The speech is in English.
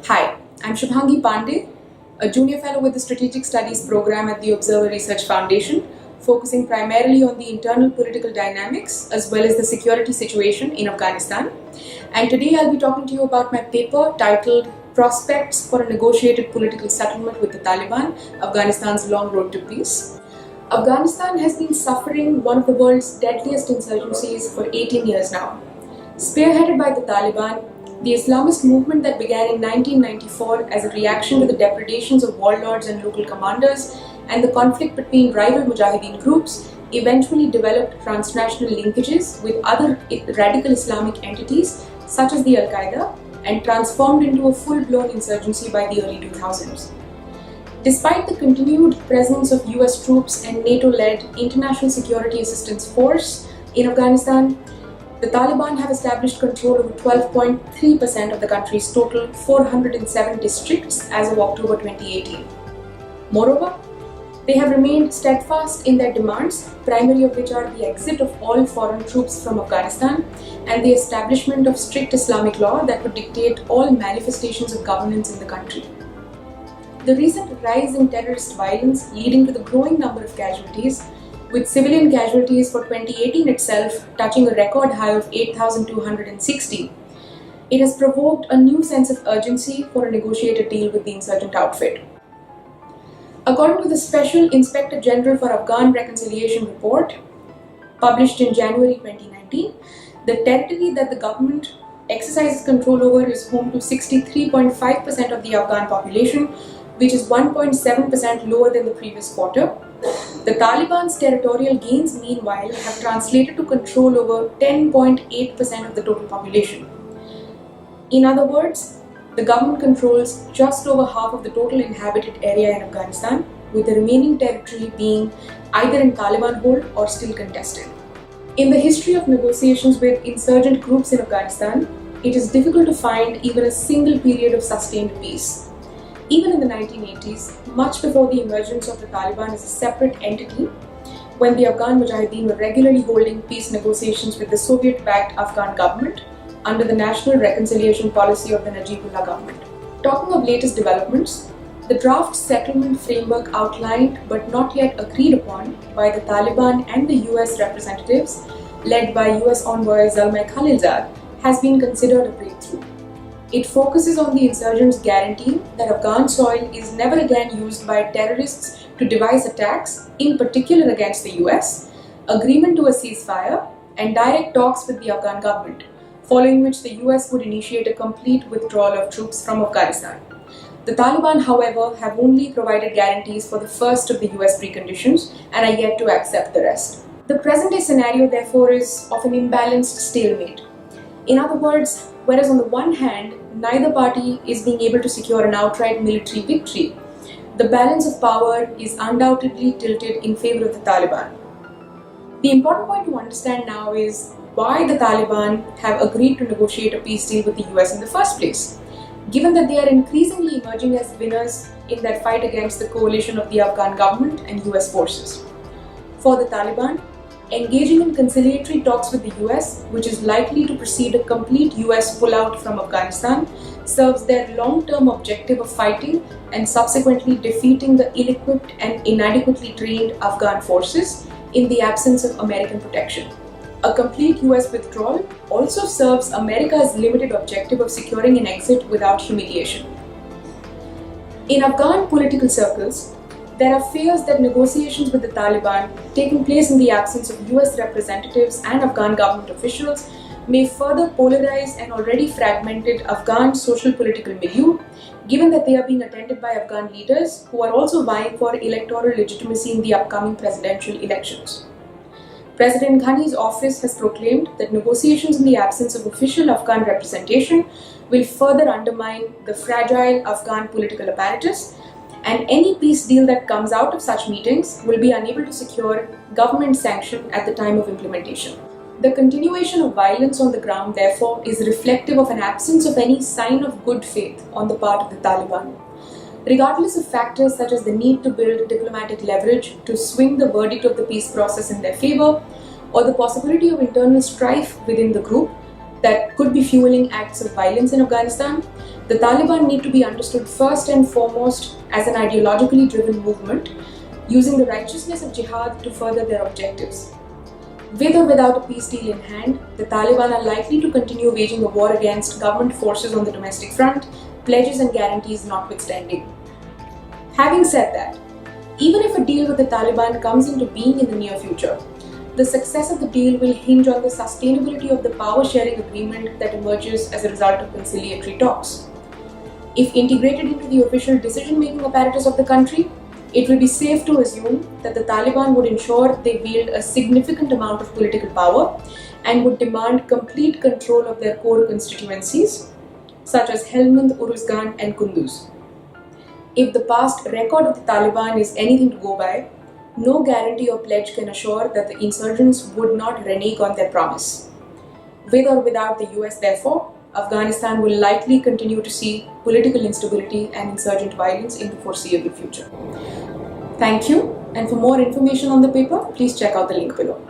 Hi, I'm Shubhangi Pandey, a junior fellow with the Strategic Studies program at the Observer Research Foundation, focusing primarily on the internal political dynamics as well as the security situation in Afghanistan. And today I'll be talking to you about my paper titled Prospects for a Negotiated Political Settlement with the Taliban, Afghanistan's Long Road to Peace. Afghanistan has been suffering one of the world's deadliest insurgencies for 18 years now. Spearheaded by the Taliban, the Islamist movement that began in 1994 as a reaction to the depredations of warlords and local commanders and the conflict between rival Mujahideen groups eventually developed transnational linkages with other radical Islamic entities such as the al-Qaeda and transformed into a full-blown insurgency by the early 2000s. Despite the continued presence of US troops and NATO-led International Security Assistance Force in Afghanistan, the Taliban have established control over 12.3% of the country's total 407 districts as of October 2018. Moreover, they have remained steadfast in their demands, primary of which are the exit of all foreign troops from Afghanistan and the establishment of strict Islamic law that would dictate all manifestations of governance in the country. The recent rise in terrorist violence leading to the growing number of casualties, with civilian casualties for 2018 itself touching a record high of 8,260, it has provoked a new sense of urgency for a negotiated deal with the insurgent outfit. According to the Special Inspector General for Afghan Reconciliation report, published in January 2019, the territory that the government exercises control over is home to 63.5% of the Afghan population, which is 1.7% lower than the previous quarter. The Taliban's territorial gains, meanwhile, have translated to control over 10.8% of the total population. In other words, the government controls just over half of the total inhabited area in Afghanistan, with the remaining territory being either in Taliban hold or still contested. In the history of negotiations with insurgent groups in Afghanistan, it is difficult to find even a single period of sustained peace. Even in the 1980s, much before the emergence of the Taliban as a separate entity, when the Afghan Mujahideen were regularly holding peace negotiations with the Soviet-backed Afghan government under the national reconciliation policy of the Najibullah government. Talking of latest developments, the draft settlement framework outlined but not yet agreed upon by the Taliban and the US representatives, led by US envoy Zalmay Khalilzad, has been considered a breakthrough. It focuses on the insurgents' guarantee that Afghan soil is never again used by terrorists to devise attacks, in particular against the US, agreement to a ceasefire, and direct talks with the Afghan government, following which the US would initiate a complete withdrawal of troops from Afghanistan. The Taliban, however, have only provided guarantees for the first of the US preconditions and are yet to accept the rest. The present-day scenario, therefore, is of an imbalanced stalemate. In other words, whereas on the one hand, neither party is being able to secure an outright military victory, the balance of power is undoubtedly tilted in favor of the Taliban. The important point to understand now is why the Taliban have agreed to negotiate a peace deal with the US in the first place, given that they are increasingly emerging as winners in that fight against the coalition of the Afghan government and US forces. For the Taliban, engaging in conciliatory talks with the US, which is likely to precede a complete US pullout from Afghanistan, serves their long-term objective of fighting and subsequently defeating the ill-equipped and inadequately trained Afghan forces in the absence of American protection. A complete US withdrawal also serves America's limited objective of securing an exit without humiliation. In Afghan political circles, there are fears that negotiations with the Taliban, taking place in the absence of US representatives and Afghan government officials, may further polarize an already fragmented Afghan social political milieu, given that they are being attended by Afghan leaders who are also vying for electoral legitimacy in the upcoming presidential elections. President Ghani's office has proclaimed that negotiations in the absence of official Afghan representation will further undermine the fragile Afghan political apparatus, and any peace deal that comes out of such meetings will be unable to secure government sanction at the time of implementation. The continuation of violence on the ground, therefore, is reflective of an absence of any sign of good faith on the part of the Taliban. Regardless of factors such as the need to build diplomatic leverage to swing the verdict of the peace process in their favor, or the possibility of internal strife within the group that could be fueling acts of violence in Afghanistan, The Taliban need to be understood first and foremost as an ideologically driven movement, using the righteousness of jihad to further their objectives. With or without a peace deal in hand, the Taliban are likely to continue waging a war against government forces on the domestic front, pledges and guarantees notwithstanding. Having said that, even if a deal with the Taliban comes into being in the near future, the success of the deal will hinge on the sustainability of the power-sharing agreement that emerges as a result of conciliatory talks. If integrated into the official decision-making apparatus of the country, it will be safe to assume that the Taliban would ensure they wield a significant amount of political power and would demand complete control of their core constituencies, such as Helmand, Uruzgan and Kunduz. If the past record of the Taliban is anything to go by, no guarantee or pledge can assure that the insurgents would not renege on their promise. With or without the US, therefore, Afghanistan will likely continue to see political instability and insurgent violence in the foreseeable future. Thank you, and for more information on the paper, please check out the link below.